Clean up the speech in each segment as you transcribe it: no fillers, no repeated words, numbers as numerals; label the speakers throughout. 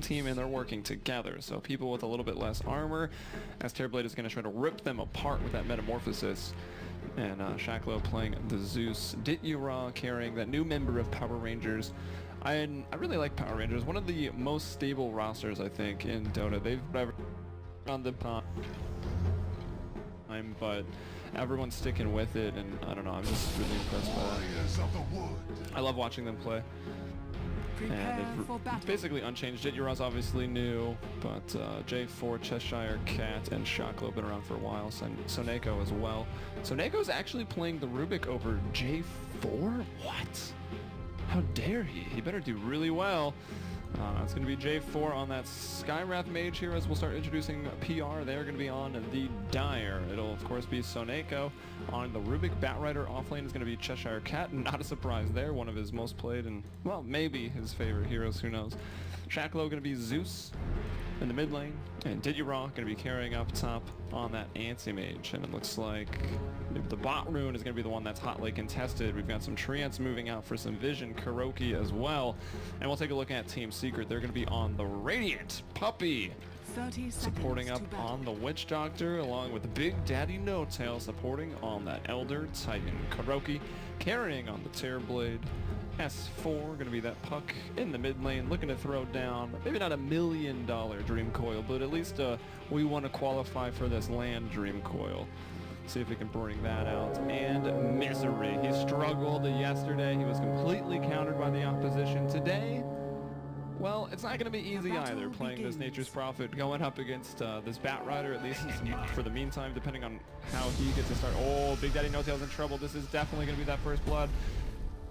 Speaker 1: team, and they're working together. So people with a little bit less armor, as Terrorblade is going to try to rip them apart with that metamorphosis. And Shachlo playing the Zeus. Dity carrying that new member of PowerRangers. I really like PowerRangers. One of the most stable rosters, I think, in Dota. They've never on the time, but everyone's sticking with it, and I don't know, I'm just really impressed by that. I love watching them play. And it's basically unchanged. Dity's obviously new, but J4, chshrct, and Shachlo have been around for a while, and SoNNeikO as well. SoNNeikO is actually playing the Rubick over J4? What? How dare he? He better do really well. It's going to be J4 on that Skywrath Mage here as we'll start introducing PR. They're going to be on the Dire. It'll, of course, be SoNNeikO. On the Rubick Batrider offlane is going to be chshrct. Not a surprise there. One of his most played and, well, maybe his favorite heroes. Who knows? Shachlo going to be Zeus in the mid lane. And Dity going to be carrying up top on that Anti-Mage. And it looks like the bot rune is going to be the one that's hotly contested. We've got some treants moving out for some vision, KuroKy as well. And we'll take a look at Team Secret. They're going to be on the Radiant. Puppey supporting up on the Witch Doctor, along with Big Daddy No Tail supporting on that Elder Titan. KuroKy carrying on the Terrorblade. S4 going to be that puck in the mid lane, looking to throw down maybe not $1 million Dream Coil, but at least we want to qualify for this land Dream Coil. See if we can bring that out. And Misery. He struggled yesterday. He was completely countered by the opposition. Today, well, it's not going to be easy either, playing this Nature's Prophet, going up against this Batrider, at least for the meantime, depending on how he gets to start. Oh, Big Daddy No Tail's in trouble. This is definitely going to be that first blood.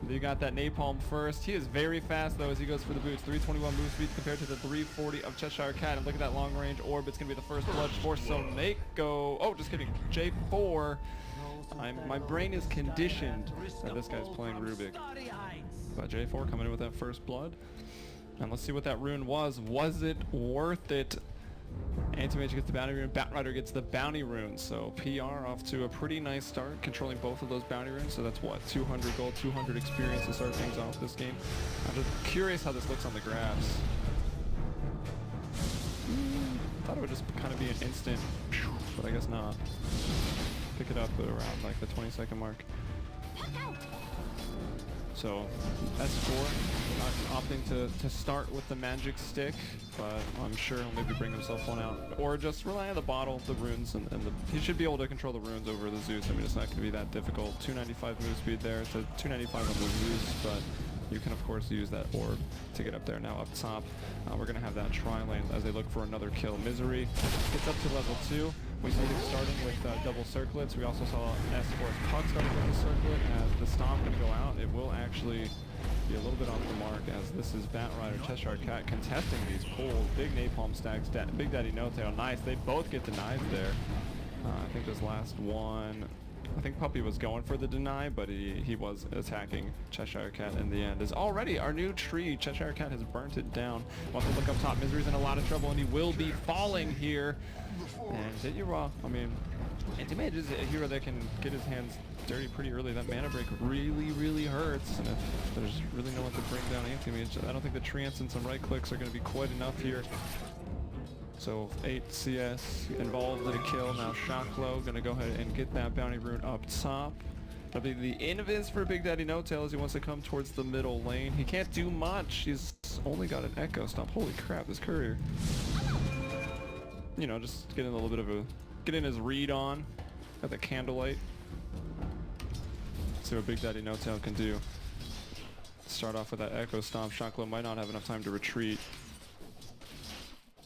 Speaker 1: You got that napalm first. He is very fast though as he goes for the boots. 321 move speed compared to the 340 of chshrct. And look at that long range orb. It's gonna be the first blood for SoNNeikO. Oh, just kidding. J4. My brain is conditioned that this guy's playing Rubick. But J4 coming in with that first blood. And let's see what that rune was. Was it worth it? Anti-Mage gets the bounty rune, Batrider gets the bounty rune, so PR off to a pretty nice start, controlling both of those bounty runes, so that's what, 200 gold, 200 experience to start things off this game. I'm just curious how this looks on the graphs. Thought it would just kind of be an instant, but I guess not. Pick it up at around like the 20-second mark. So S4 opting to start with the magic stick, but I'm sure he'll maybe bring himself one out, or just rely on the bottle, the runes, and he should be able to control the runes over the Zeus. I mean, it's not going to be that difficult. 295 move speed there. It's a 295 on the Zeus, but you can of course use that orb to get up there. Now up top, we're going to have that tri-lane as they look for another kill. Misery gets up to level 2. We see it starting with double circlets. We also saw S4's puck starting with a circlet. As the stomp going to go out, it will actually be a little bit off the mark, as this is Batrider, chshrct contesting these pulls. Big napalm stacks, Big Daddy No Tail, nice. They both get denied there. I think this last one, I think Puppey was going for the deny, but he was attacking chshrct in the end. Is already our new tree. chshrct has burnt it down. Wants to look up top. Misery's in a lot of trouble, and he will be falling here. And Dity, I mean, Anti-Mage is a hero that can get his hands dirty pretty early. That mana break really hurts, and if there's really no one to bring down Anti-Mage, I don't think the treants and some right clicks are going to be quite enough here. So 8 CS involved in a kill. Now Shachlo going to go ahead and get that bounty rune up top. That'll be the invis for Big Daddy No Tail as he wants to come towards the middle lane. He can't do much. He's only got an echo stomp. Holy crap, this courier. You know, just getting a little bit of getting his read on at the candlelight. See what Big Daddy No Tail can do. Start off with that echo stomp. Shachlo might not have enough time to retreat.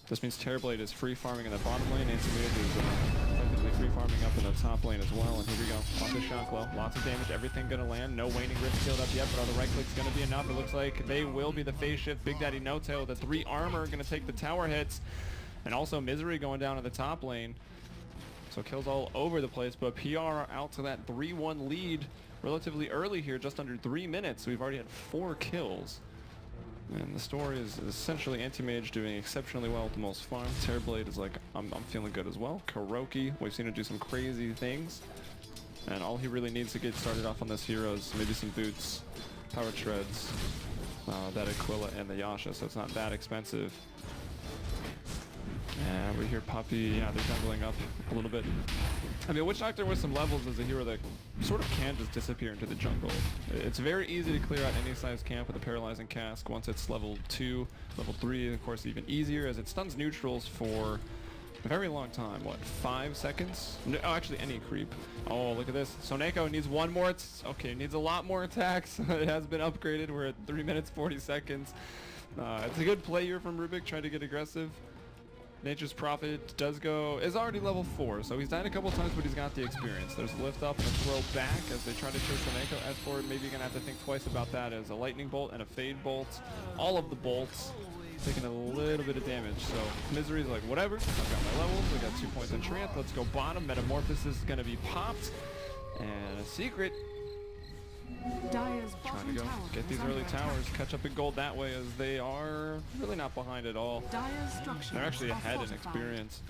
Speaker 1: This means Terrorblade is free farming in the bottom lane. Anti-Mage is effectively free farming up in the top lane as well. And here we go. Off to Shachlo. Lots of damage. Everything gonna land. No waning rift skilled up yet, but on the right click's gonna be enough. It looks like they will be the phase shift. Big Daddy No Tail with the 3 armor gonna take the tower hits. And also Misery going down in the top lane. So kills all over the place, but PR out to that 3-1 lead relatively early here, just under 3 minutes. We've already had 4 kills. And the story is essentially Anti-Mage doing exceptionally well with the most farm. Terrorblade is like, I'm feeling good as well. KuroKy, we've seen him do some crazy things. And all he really needs to get started off on this hero is maybe some boots, power treads, that Aquila and the Yasha, so it's not that expensive. And we hear Puppey, yeah, they're jungling up a little bit. I mean, Witch Doctor with some levels is a hero that sort of can just disappear into the jungle. It's very easy to clear out any size camp with a Paralyzing Cask once it's level 2. Level 3, of course, even easier, as it stuns neutrals for a very long time. What, 5 seconds? No, oh, actually, any creep. Oh, look at this. SoNNeikO needs one more. Okay, needs a lot more attacks. It has been upgraded. We're at 3 minutes, 40 seconds. It's a good play here from Rubick, trying to get aggressive. Nature's Prophet is already level 4, so he's died a couple times, but he's got the experience. There's a lift up and a throw back as they try to chase SoNNeikO. S4, maybe you're going to have to think twice about that, as a lightning bolt and a fade bolt. All of the bolts taking a little bit of damage, so Misery's like, whatever, I've got my levels, I got 2 points in Triumph, let's go bottom. Metamorphosis is going to be popped, and a secret. Trying to go get these early towers, catch up in gold that way, as they are really not behind at all. They're actually ahead in experience.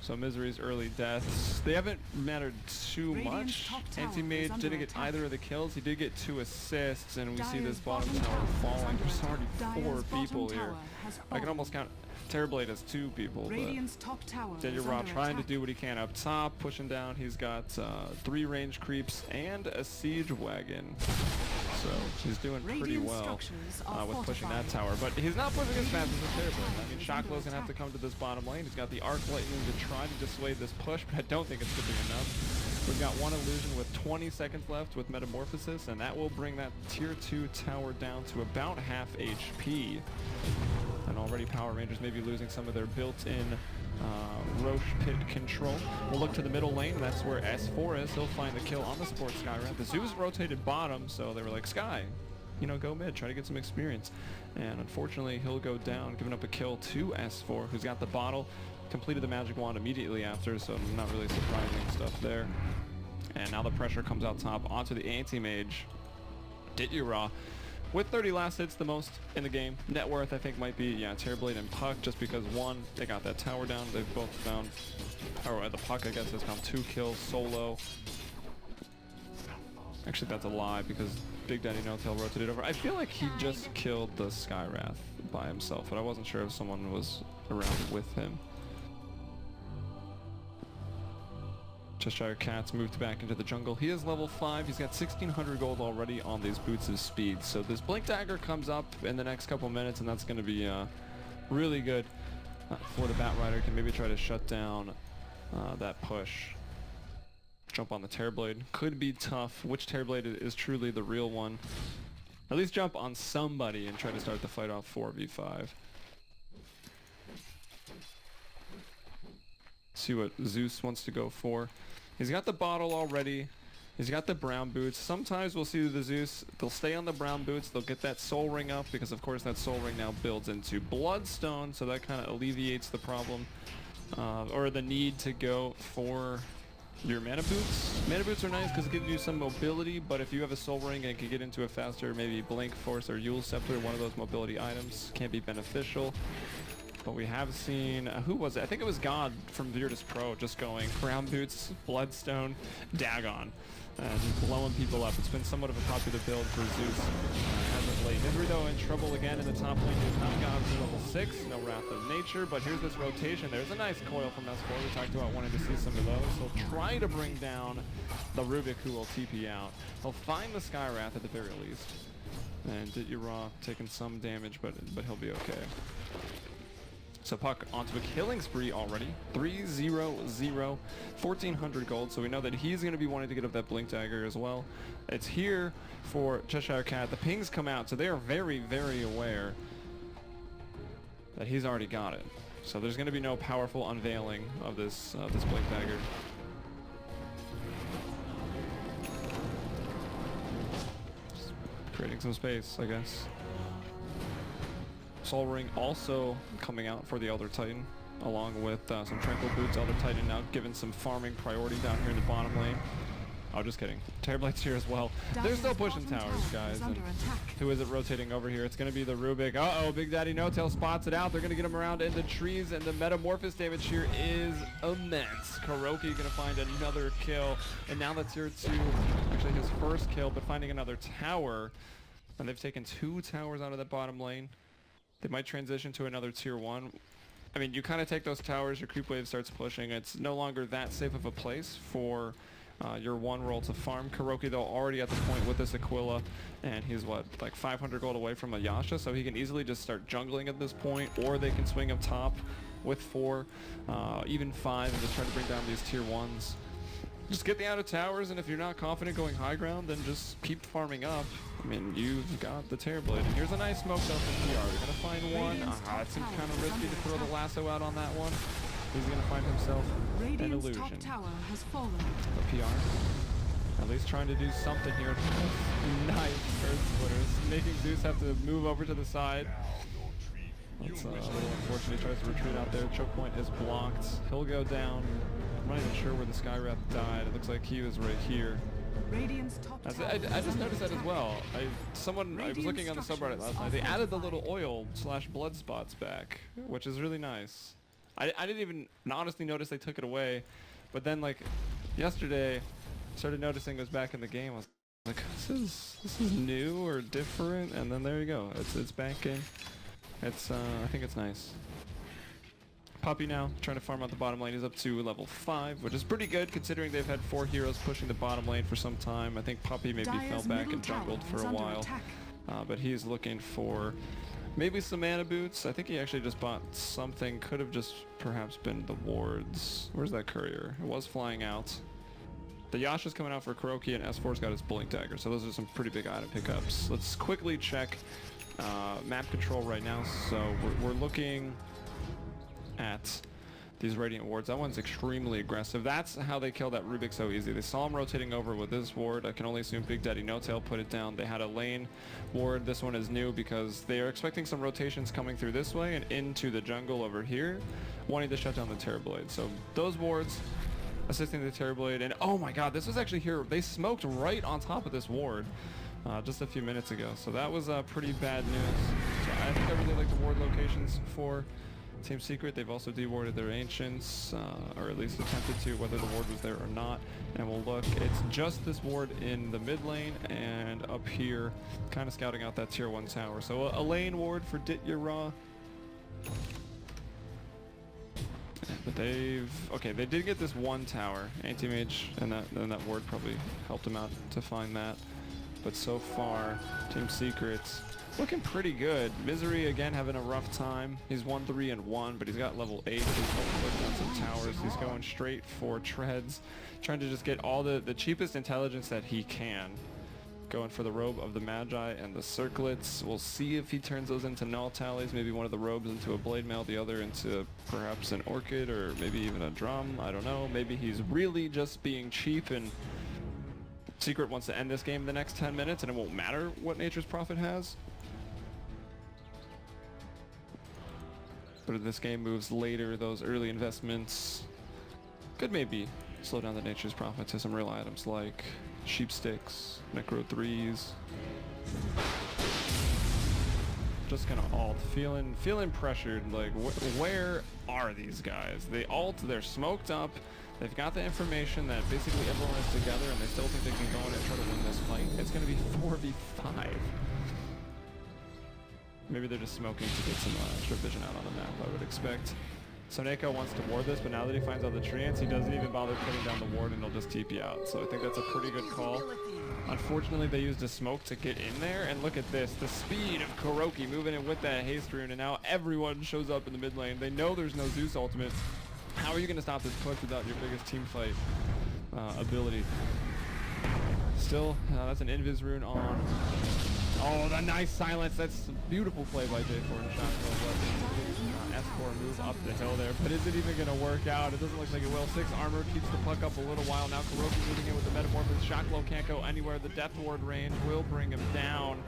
Speaker 1: So Misery's early deaths, they haven't mattered too much. Anti-Mage didn't get either of the kills. He did get 2 assists, and we see this bottom tower falling. There's already 4 people here. I can almost count Terrorblade has 2 people, but Dity trying to do what he can up top, pushing down. He's got 3 range creeps and a siege wagon, so he's doing pretty well with pushing that tower. But he's not pushing as fast as the Terrorblade. I mean, Shachlo's gonna have to come to this bottom lane. He's got the Arc Lightning to try to dissuade this push, but I don't think it's gonna be enough. We've got one illusion with 20 seconds left with Metamorphosis, and that will bring that tier 2 tower down to about half HP. And already PowerRangers may be losing some of their built-in Roche pit control. We'll look to the middle lane. That's where S4 is. He'll find the kill on the Sports Skywrath. The Zeus rotated bottom, so they were like, Sky, you know, go mid, try to get some experience. And unfortunately, he'll go down, giving up a kill to S4, who's got the bottle, completed the magic wand immediately after, so not really surprising stuff there. And now the pressure comes out top onto the Anti-Mage. Dity with 30 last hits, the most in the game. Net worth, I think, might be, yeah, Terrorblade and Puck, just because, one, they got that tower down. They've both found, or the Puck, I guess, has found 2 kills solo. Actually, that's a lie, because Big Daddy No-Tail rotated over. I feel like he just killed the Skywrath by himself, but I wasn't sure if someone was around with him. chshrct moved back into the jungle. He is level 5. He's got 1,600 gold already on these boots of speed. So this Blink Dagger comes up in the next couple minutes, and that's going to be really good for the Batrider. Can maybe try to shut down that push. Jump on the Terrorblade. Could be tough. Which Terrorblade is truly the real one? At least jump on somebody and try to start the fight off 4v5. See what Zeus wants to go for. He's got the bottle already. He's got the brown boots. Sometimes we'll see the Zeus, they'll stay on the brown boots. They'll get that soul ring up, because of course that soul ring now builds into bloodstone, so that kind of alleviates the problem, or the need to go for your mana boots. Mana boots are nice because it gives you some mobility, but if you have a soul ring and can get into a faster, maybe Blink Force or Yule Scepter, one of those mobility items, can be beneficial. But we have seen, who was it? I think it was God from Virtus Pro, just going brown boots, bloodstone, Dagon, just blowing people up. It's been somewhat of a popular build for Zeus as of late. Misery, though, in trouble again in the top lane. He's not gone to level 6, no Wrath of Nature, but here's this rotation. There's a nice coil from S4. We talked about wanting to see some of those. He'll try to bring down the Rubick, who will TP out. He'll find the Skywrath at the very least. And Dity taking some damage, but he'll be okay. So Puck onto a killing spree already. 3-0-0, 1,400 gold. So we know that he's going to be wanting to get up that Blink Dagger as well. It's here for chshrct. The pings come out, so they are very, very aware that he's already got it. So there's going to be no powerful unveiling of this Blink Dagger. Just creating some space, I guess. Soul Ring also coming out for the Elder Titan, along with some Tranquil Boots. Elder Titan now given some farming priority down here in the bottom lane. Oh, just kidding. Terrorblade's here as well. They're still pushing towers, guys. And who is it rotating over here? It's going to be the Rubick. Uh-oh, Big Daddy No-Tail spots it out. They're going to get him around into trees, and the Metamorphosis damage here is immense. KuroKy going to find another kill, and now that's tier 2. Actually, his first kill, but finding another tower. And they've taken 2 towers out of the bottom lane. They might transition to another tier 1. I mean, you kind of take those towers, your creep wave starts pushing. It's no longer that safe of a place for your 1 roll to farm. KuroKy, though, already at the point with this Aquila, and he's, what, like 500 gold away from a Yasha, so he can easily just start jungling at this point, or they can swing up top with 4, even 5, and just try to bring down these tier 1s. Just get the out of towers, and if you're not confident going high ground, then just keep farming up. I mean, you've got the Terrorblade. And here's a nice smoke up in PR. They're going to find one. It seems kind of risky to throw the lasso out on that one. He's going to find himself an illusion. A PR. At least trying to do something here. Nice first splitters. Making Zeus have to move over to the side. That's a little unfortunate. He tries to retreat out there. Choke point is blocked. He'll go down. I'm not even sure where the Skywrath died. It looks like he was right here. I just noticed that as well. I was looking on the subreddit last night. They added the little oil/blood spots back, which is really nice. I didn't even honestly notice they took it away, but then like yesterday, started noticing it was back in the game. I was like, this is new or different, and then there you go. It's back in. It's I think it's nice. Puppey now trying to farm out the bottom lane. He's up to level 5, which is pretty good considering they've had 4 heroes pushing the bottom lane for some time. I think Puppey maybe fell back and jungled for a while, but he's looking for maybe some mana boots. I think he actually just bought something. Could have just perhaps been the wards. Where's that courier? It was flying out. The Yasha's coming out for KuroKy, and S4's got his Bullying Dagger, so those are some pretty big item pickups. Let's quickly check map control right now. So we're looking at these Radiant wards. That one's extremely aggressive. That's how they kill that Rubick so easy. They saw him rotating over with this ward. I can only assume Big Daddy No-Tail put it down. They had a lane ward. This one is new because they are expecting some rotations coming through this way and into the jungle over here, wanting to shut down the Terrorblade. So those wards assisting the Terrorblade, and oh my god, this was actually here. They smoked right on top of this ward just a few minutes ago. So that was pretty bad news. So I think I really like the ward locations for Team Secret. They've also dewarded their Ancients, or at least attempted to, whether the ward was there or not. And we'll look, it's just this ward in the mid lane and up here, kind of scouting out that tier 1 tower. So a lane ward for Dity. But they did get this 1 tower. Anti-Mage and that ward probably helped them out to find that. But so far, Team Secret's looking pretty good. Misery again having a rough time. He's 1-3-1, but he's got level 8. He's putting down some towers. He's going straight for treads, trying to just get all the cheapest intelligence that he can. Going for the robe of the Magi and the circlets. We'll see if he turns those into null tallies. Maybe one of the robes into a blade mail, the other into perhaps an orchid, or maybe even a drum. I don't know. Maybe he's really just being cheap, and Secret wants to end this game in the next 10 minutes, and it won't matter what Nature's Prophet has. But if this game moves later, those early investments could maybe slow down the Nature's Prophet to some real items like Sheep Sticks, Necro 3s. Just kind of alt, feeling pressured, like where are these guys? They alt, they're smoked up, they've got the information that basically everyone is together, and they still think they can go in and try to win this fight. It's going to be 4v5. Maybe they're just smoking to get some extra vision out on the map, I would expect. SoNNeikO wants to ward this, but now that he finds out the treants, he doesn't even bother putting down the ward, and he'll just TP out. So I think that's a pretty good call. Unfortunately, they used a smoke to get in there, and look at this. The speed of KuroKy moving in with that haste rune, and now everyone shows up in the mid lane. They know there's no Zeus ultimate. How are you going to stop this push without your biggest team fight ability? Still, that's an invis rune on. Oh, the nice silence. That's a beautiful play by J4 and Shachlo. S4 move up the hill there, but is it even going to work out? It doesn't look like it will. 6 armor keeps the puck up a little while. Now KuroKy moving in with the Metamorphosis. Shachlo can't go anywhere. The Death Ward range will bring him down.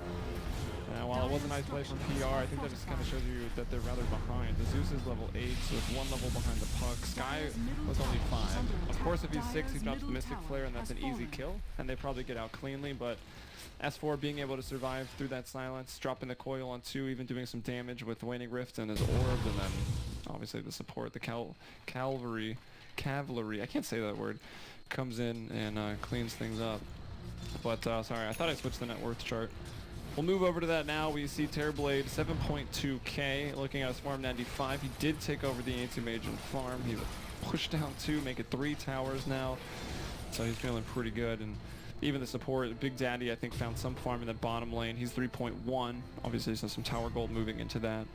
Speaker 1: While it was a nice play from PR. I think that just kind of shows you that they're rather behind. The Zeus is level 8, so it's 1 level behind the puck. Sky was only 5. Of course, if he's 6, he drops the Mystic Flare, and that's an easy kill, and they probably get out cleanly, but S4 being able to survive through that silence, dropping the coil on 2, even doing some damage with Waning Rift and his orb, and then obviously the support, the cavalry, I can't say that word, comes in and cleans things up. But sorry, I thought I switched the net worth chart. We'll move over to that now. We see Terrorblade 7.2k, looking at a Swarm 95. He did take over the Anti-Mage and farm. He pushed down 2, make it 3 towers now. So he's feeling pretty good. And even the support, Big Daddy, I think, found some farm in the bottom lane. He's 3.1. Obviously, so some tower gold moving into that.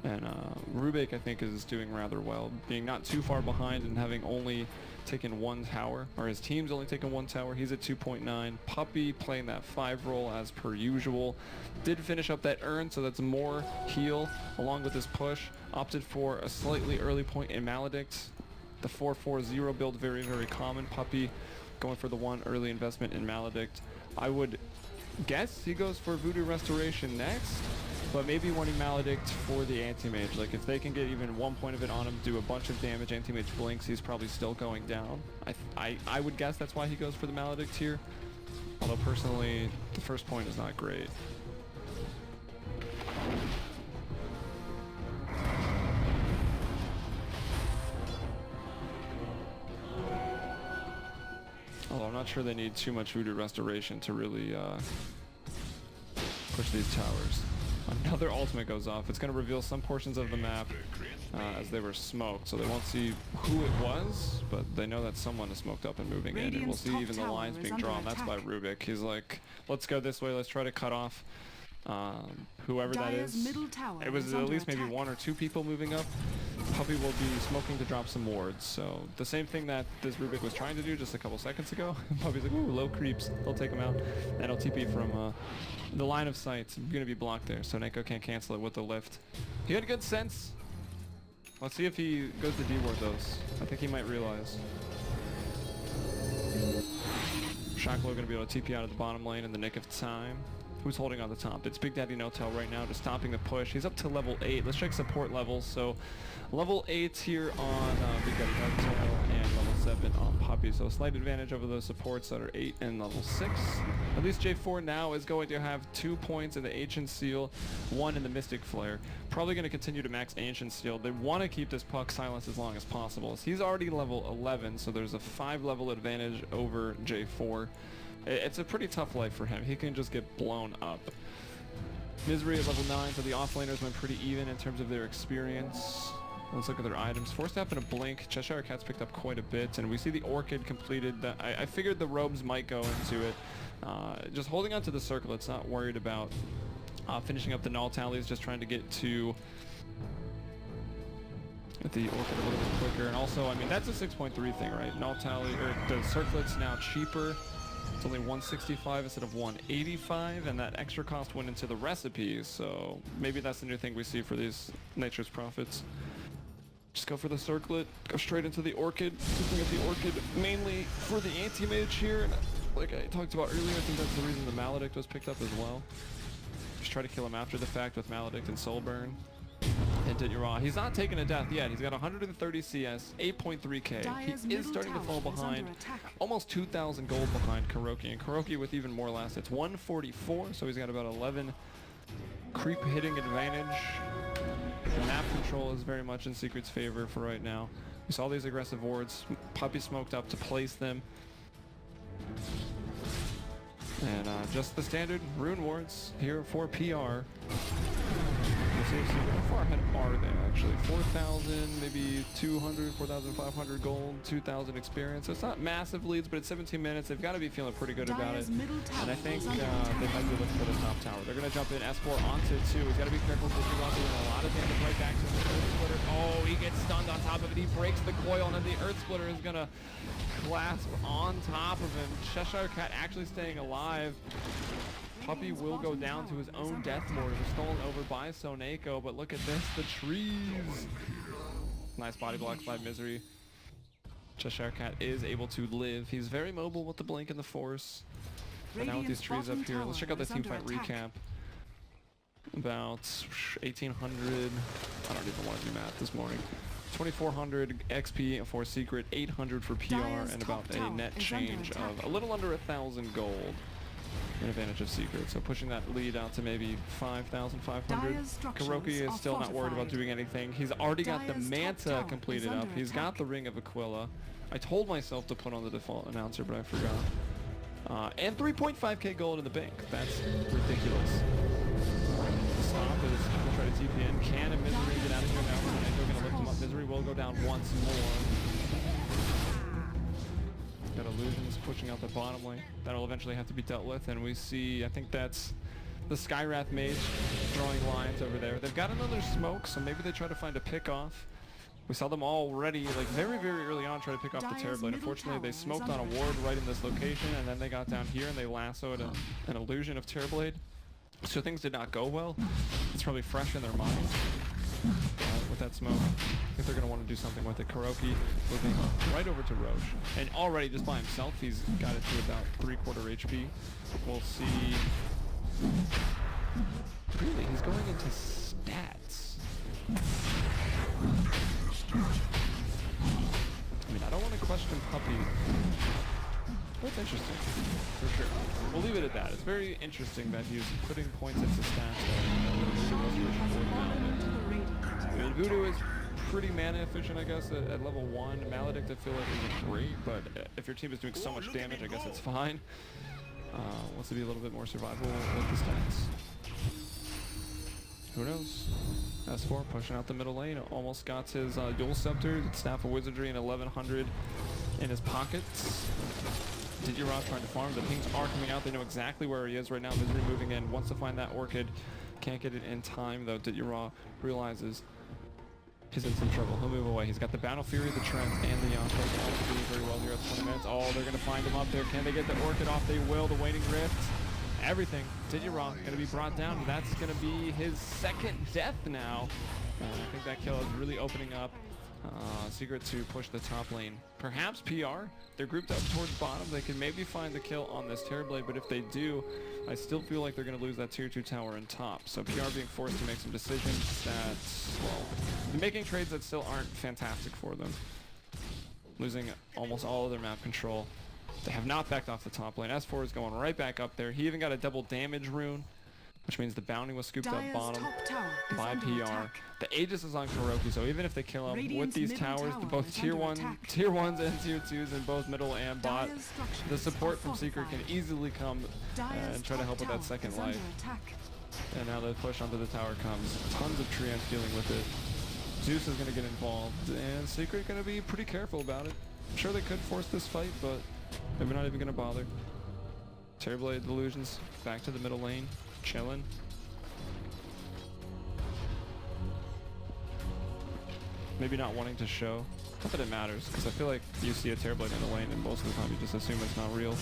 Speaker 1: And Rubick, I think, is doing rather well, being not too far behind and having only taken 1 tower, or his team's only taken 1 tower. He's at 2.9. Puppey playing that 5 role as per usual. Did finish up that urn, so that's more heal along with his push. Opted for a slightly early point in Maledict. The 4-4-0 build, very, very common. Puppey going for the 1 early investment in Maledict. I would guess he goes for Voodoo Restoration next, but maybe wanting Maledict for the Anti-Mage. Like, if they can get even 1 point of it on him, do a bunch of damage, Anti-Mage blinks, he's probably still going down. I would guess that's why he goes for the Maledict here. Although, personally, the first point is not great. Although I'm not sure they need too much Voodoo Restoration to really push these towers. Another ultimate goes off. It's going to reveal some portions of the map as they were smoked, so they won't see who it was, but they know that someone is smoked up and moving in, and we'll see even the lines being drawn. That's by Rubick. He's like, let's go this way, let's try to cut off whoever that is. It was at least maybe 1 or 2 people moving up. Puppey will be smoking to drop some wards, so the same thing that this Rubick was trying to do just a couple seconds ago. Puppey's like, ooh, low creeps, they'll take him out, and he'll TP from the line of sight. It's gonna be blocked there, so SoNNeikO can't cancel it with the lift. He had good sense. Let's see if he goes to D-ward those. I think he might realize. Shachlo gonna be able to TP out of the bottom lane in the nick of time. Who's holding on the top? It's Big Daddy No-Tail right now, just stopping the push. He's up to level 8. Let's check support levels. So level 8 here on Big Daddy No-Tail and level 7 on Puppey. So a slight advantage over those supports that are 8 and level 6. At least J4 now is going to have 2 points in the Ancient Seal, 1 in the Mystic Flare. Probably going to continue to max Ancient Seal. They want to keep this puck silenced as long as possible. He's already level 11, so there's a 5 level advantage over J4. It's a pretty tough life for him. He can just get blown up. Misery at level 9, so the offlaners went pretty even in terms of their experience. Let's look at their items. Force Tap and a Blink. chshrct picked up quite a bit, and we see the Orchid completed. I figured the robes might go into it. Just holding on to the circlets, not worried about finishing up the null tallies, just trying to get to the Orchid a little bit quicker. And also, I mean, that's a 6.3 thing, right? Null tally, or the circlet's now cheaper. It's only 165 instead of 185, and that extra cost went into the recipes, so maybe that's the new thing we see for these Nature's Prophets. Just go for the circlet, go straight into the Orchid, looking at the Orchid mainly for the Anti-Mage here, and like I talked about earlier, I think that's the reason the Maledict was picked up as well. Just try to kill him after the fact with Maledict and Soul Burn. And did you raw. He's not taking a death yet. He's got 130 CS, 8.3k. He is starting to fall behind. Almost 2,000 gold behind KuroKy. And KuroKy with even more last. It's 144, so he's got about 11 creep hitting advantage. Map control is very much in Secret's favor for right now. We saw these aggressive wards. Puppey smoked up to place them. And just the standard rune wards here for PR. How far ahead are they actually? 4,000, maybe 200, 4,500 gold, 2,000 experience. So it's not massive leads, but it's 17 minutes. They've got to be feeling pretty good about it. And I think they might be looking for the top tower. They're going to jump in S4 onto 2. He's got to be careful because he's doing a lot of damage right back to the Earth Splitter. Oh, he gets stunned on top of it. He breaks the coil, and then the Earth Splitter is going to clasp on top of him. chshrct actually staying alive. Puppey will go down to his own death mortar, stolen over by SoNNeikO, but look at this, the trees. Nice body blocks by Misery. chshrct is able to live. He's very mobile with the blink and the force. But now with these trees up here, let's check out the teamfight recap. about 1,800. I don't even want to do math this morning. 2,400 XP for Secret, 800 for PR, and about a net change of a little under 1,000 gold in advantage of Secret. So pushing that lead out to maybe 5,500. KuroKy is still not worried about doing anything. He's already got the Manta completed up. He's got the Ring of Aquila. I told myself to put on the default announcer, but I forgot. And 3.5k gold in the bank. That's ridiculous. Stop is going to try to TP in. Can and Misery get out of here now? SoNNeikO going to lift him up. Misery will go down once more. Got Illusions pushing out the bottom lane. That'll eventually have to be dealt with. And we see, I think that's the Skywrath Mage drawing lines over there. They've got another smoke, so maybe they try to find a pick off. We saw them already, like very, very early on, try to pick off the Terrorblade. Unfortunately, they smoked on a ward right in this location, and then they got down here and they lassoed an illusion of Terrorblade. So things did not go well. It's probably fresh in their minds with that smoke. I think they're going to want to do something with it. KuroKy moving right over to Roche. And already just by himself, he's got it to about 3/4 HP. We'll see. Really, he's going into stats. I mean, I don't want to question Puppey. That's interesting, for sure. We'll leave it at that. It's very interesting that he's putting points into stats. I mean, Voodoo is pretty mana efficient, I guess, at level 1. Maledict, I feel like, isn't great, but if your team is doing so much damage, I guess it's fine. Wants to be a little bit more survivable with the stats. Who knows? S4 pushing out the middle lane. Almost got his dual scepter, Staff of Wizardry, and 1,100 in his pockets. Dity trying to farm. The pings are coming out. They know exactly where he is right now. Misery moving in. Wants to find that Orchid. Can't get it in time, though. Dity realizes he's in some trouble. He'll move away. He's got the Battle Fury, the Trent, and the Yonko. All doing very well here at 20 minutes. Oh, they're going to find him up there. Can they get the Orchid off? They will. The Waning Rift. Everything. Dity going to be brought down. That's going to be his second death now. I think that kill is really opening up Secret to push the top lane. Perhaps PR. They're grouped up towards bottom. They can maybe find the kill on this Terrorblade, but if they do, I still feel like they're going to lose that tier 2 tower in top. So PR being forced to make some decisions that, well, they're making trades that still aren't fantastic for them. Losing almost all of their map control. They have not backed off the top lane. S4 is going right back up there. He even got a double damage rune, which means the bounty was scooped up bottom by PR. The Aegis is on KuroKy, so even if they kill him with these towers, both tier 1s and tier 2s in both middle and bot, the support from Secret can easily come and try to help with that second life. And now the push onto the tower comes. Tons of Treants dealing with it. Zeus is going to get involved, and Secret going to be pretty careful about it. I'm sure they could force this fight, but maybe not even going to bother. Terrorblade Illusions back to the middle lane. Chilling. Maybe not wanting to show. Not that it matters, because I feel like you see a Terrorblade in the lane and most of the time you just assume it's not real.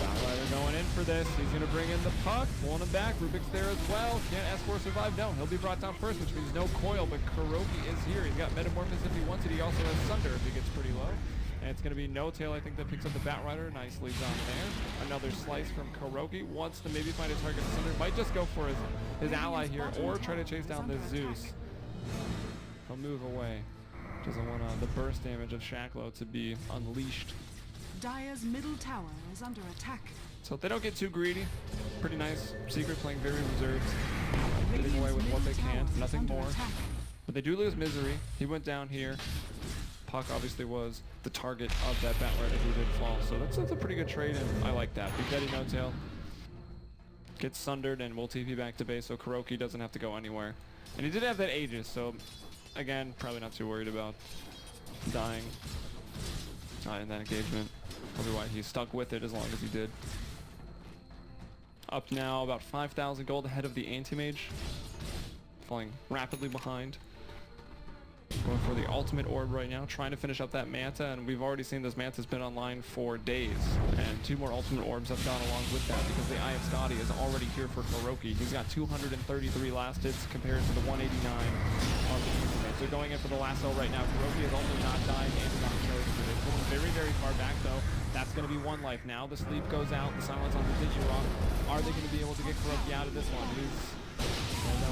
Speaker 1: Batrider going in for this. He's going to bring in the puck. Pulling him back. Rubick's there as well. Can S4 survive? No. He'll be brought down first, which means no coil, but KuroKy is here. He's got Metamorphosis if he wants it. He also has Sunder if he gets pretty low. And it's going to be No Tail, I think, that picks up the Batrider. Nicely done there. Another slice from KuroKy. Wants to maybe find a target. Sunder might just go for his ally here or try to chase down this Zeus. He'll move away. Doesn't want the burst damage of Shachlo to be unleashed.
Speaker 2: Dire's middle tower is under attack.
Speaker 1: So if they don't get too greedy, pretty nice. Secret playing very reserved. Getting away with what they can. Nothing more. But they do lose Misery. He went down here. Puck obviously was the target of that Batrider who did fall, so that's a pretty good trade, and I like that. Big Daddy No Tail gets sundered, and we'll TP back to base, so KuroKy doesn't have to go anywhere. And he did have that Aegis, so again, probably not too worried about dying in that engagement. Probably why he stuck with it as long as he did. Up now, about 5,000 gold ahead of the Anti-Mage, falling rapidly behind. Going for the ultimate orb right now, trying to finish up that Manta, and we've already seen this Manta's been online for days, and 2 more ultimate orbs have gone along with that because the Eye of Scotty is already here for KuroKy. He's got 233 last hits compared to the 189 on the Anti-Mage. They're going in for the lasso right now. KuroKy is also not dying and is not killing. They pull him very, very far back though. That's going to be 1 life now. The sleep goes out. The silence on the Dity Are they going to be able to get KuroKy out of this one?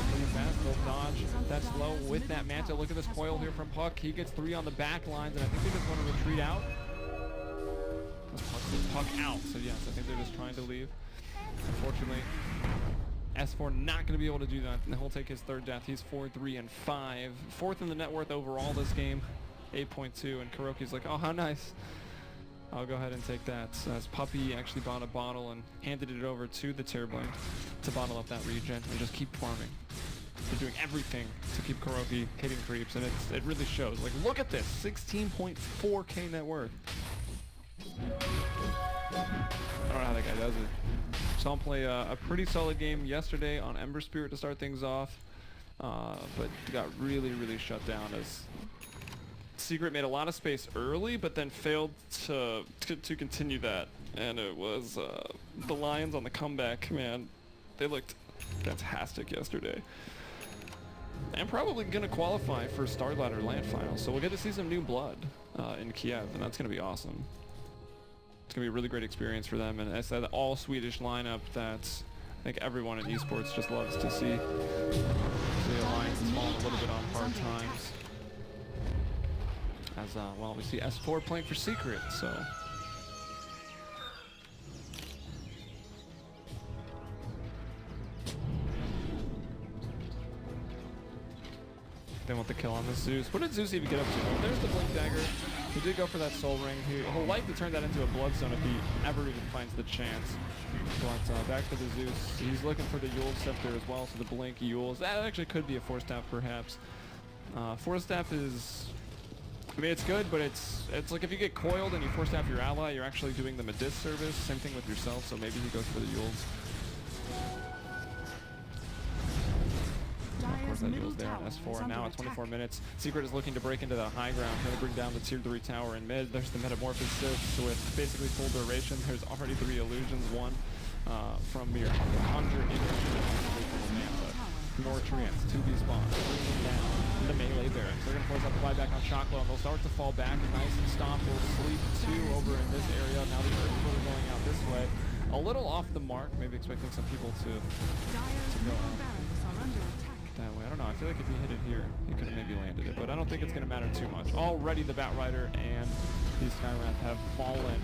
Speaker 1: Pretty fast. They'll dodge. That's low with that Manta. Look at this coil here from Puck. He gets 3 on the back lines, and I think they just want to retreat out. Puck out. So yes, I think they're just trying to leave. Unfortunately, S4 not going to be able to do that. And he'll take his 3rd death. He's 4-3-5. 4th in the net worth overall this game. 8.2. And KuroKy's like, oh, how nice. I'll go ahead and take that. As Puppey actually bought a bottle and handed it over to the Terrorblade to bottle up that regen and just keep farming. They're doing everything to keep KuroKy hitting creeps, and it really shows. Like, look at this, 16.4k net worth. I don't know how that guy does it. Saw him play a pretty solid game yesterday on Ember Spirit to start things off, but got really, really shut down as Secret made a lot of space early, but then failed to continue that. And it was the Lions on the comeback, man. They looked fantastic yesterday. And probably going to qualify for Star Ladder Land Finals. So we'll get to see some new blood in Kiev, and that's going to be awesome. It's going to be a really great experience for them. And it's that all-Swedish lineup that I think everyone in esports just loves to see. The Alliance is falling a little bit on hard times. As well, we see S4 playing for Secret, so they want the kill on the Zeus. What did Zeus even get up to? Oh, there's the Blink Dagger. He did go for that Soul Ring. He'll likely turn that into a Bloodstone if he ever even finds the chance. But back to the Zeus. He's looking for the Yule Scepter as well, so the Blink Yules. That actually could be a Force Staff, perhaps. Force Staff is... I mean, it's good, but it's like if you get coiled and you force staff your ally, you're actually doing them a disservice. Same thing with yourself, so maybe he goes for the Yules. Of course, that Yule's there on S4. Now at 24 minutes, Secret is looking to break into the high ground, trying to bring down the tier 3 tower in mid. There's the Metamorphosis with basically full duration. There's already 3 illusions, one from your Conjure Image, Nortrians, 2B spawn, bring them down. The melee barracks. They're going to force out the flyback on Shachlo, and they'll start to fall back. Nice and stomp will sleep 2 over in this area. Now the Earth really going out this way. A little off the mark, maybe expecting some people to go out that way. I don't know. I feel like if he hit it here, he could have maybe landed it, but I don't think it's going to matter too much. Already the Batrider and the Skywrath have fallen,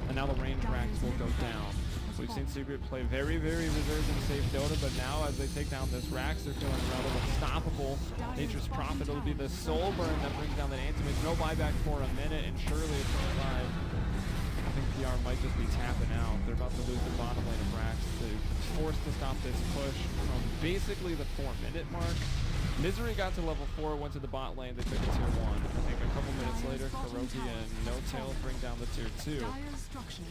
Speaker 1: and now the range racks will go down. We've seen Secret play very, very reserved and safe Dota, but now as they take down this Rax, they're feeling rather unstoppable. Nature's Prophet will be the Soul Burn that brings down that Anti-Mage. No buyback for a minute, and surely it's inside. I think PR might just be tapping out. They're about to lose the bottom lane of Rax. They're forced to stop this push from basically the 4-minute mark. Misery got to level 4, went to the bot lane, they took it tier 1. I think a couple minutes later, KuroKy and No-Tail bring down the tier 2.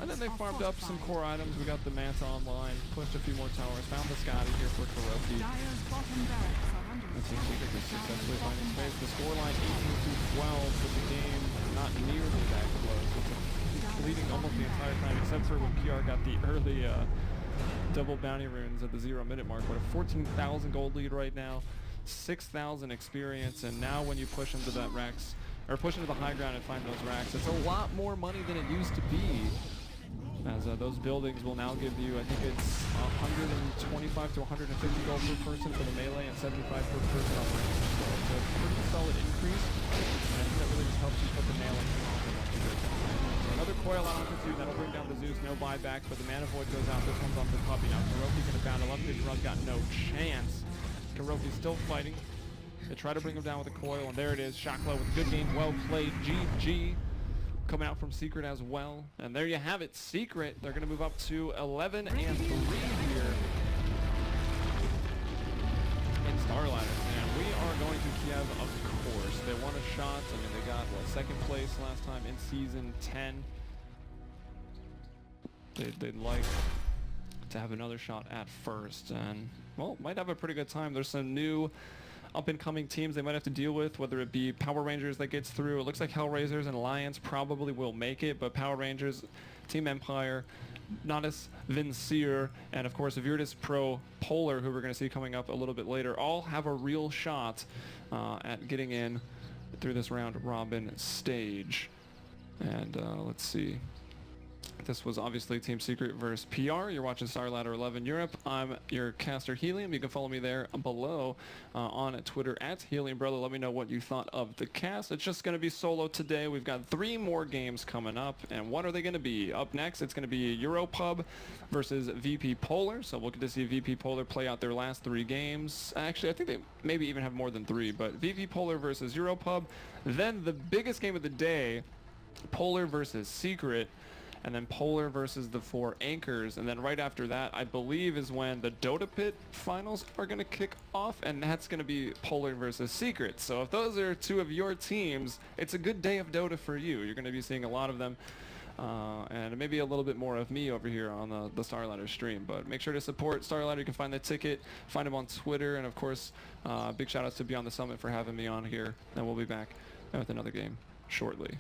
Speaker 1: And then they farmed up some core items. We got the Manta online, pushed a few more towers, found the Scotty here for KuroKy. And so Secret is successfully finding space. The scoreline 18-12, but the game not nearly that close. It's leading almost the entire time, except for when PR got the early double bounty runes at the 0-minute mark. We're at a 14,000 gold lead right now. 6,000 experience, and now when you push into that Rax, or push into the high ground and find those racks, it's a lot more money than it used to be. As those buildings will now give you, I think it's 125 to 150 gold per person for the melee and 75 per person on range. So it's a pretty solid increase, and I think that really just helps you put the nail in the coffin once you go down. So another coil out onto 2, that'll bring down the Zeus, no buyback, but the Mana Void goes out. This one's on for Puppey. Now KuroKy gonna battle up, this run got no chance. KuroKy's still fighting. They try to bring him down with a coil, and there it is. Shachlo with a good game, well played. GG coming out from Secret as well. And there you have it, Secret. They're going to move up to 11-3 here in Star Ladder. And we are going to Kiev, of course. They won a shot. I mean, they got, what, 2nd place last time in Season 10. They'd like to have another shot at first, and well, might have a pretty good time. There's some new up-and-coming teams they might have to deal with, whether it be PowerRangers that gets through. It looks like Hellraisers and Alliance probably will make it, but PowerRangers, Team Empire, Nodus, Vincier, and of course Virtus Pro Polar, who we're going to see coming up a little bit later, all have a real shot at getting in through this round robin stage. And let's see. This was obviously Team Secret versus PR. You're watching Star Ladder 11 Europe. I'm your caster Helium. You can follow me there below on Twitter at Helium Brother. Let me know what you thought of the cast. It's just going to be solo today. We've got 3 more games coming up, and what are they going to be? Up next, it's going to be Europub versus VP Polar. So we'll get to see VP Polar play out their last 3 games. Actually, I think they maybe even have more than 3, but VP Polar versus Europub. Then the biggest game of the day, Polar versus Secret, and then Polar versus the 4 Anchors, and then right after that, I believe, is when the Dota Pit finals are going to kick off, and that's going to be Polar versus Secret. So if those are 2 of your teams, it's a good day of Dota for you. You're going to be seeing a lot of them, and maybe a little bit more of me over here on the Star Ladder stream. But make sure to support Star Ladder. You can find the ticket, find them on Twitter, and of course, big shout outs to Beyond the Summit for having me on here, and we'll be back with another game shortly.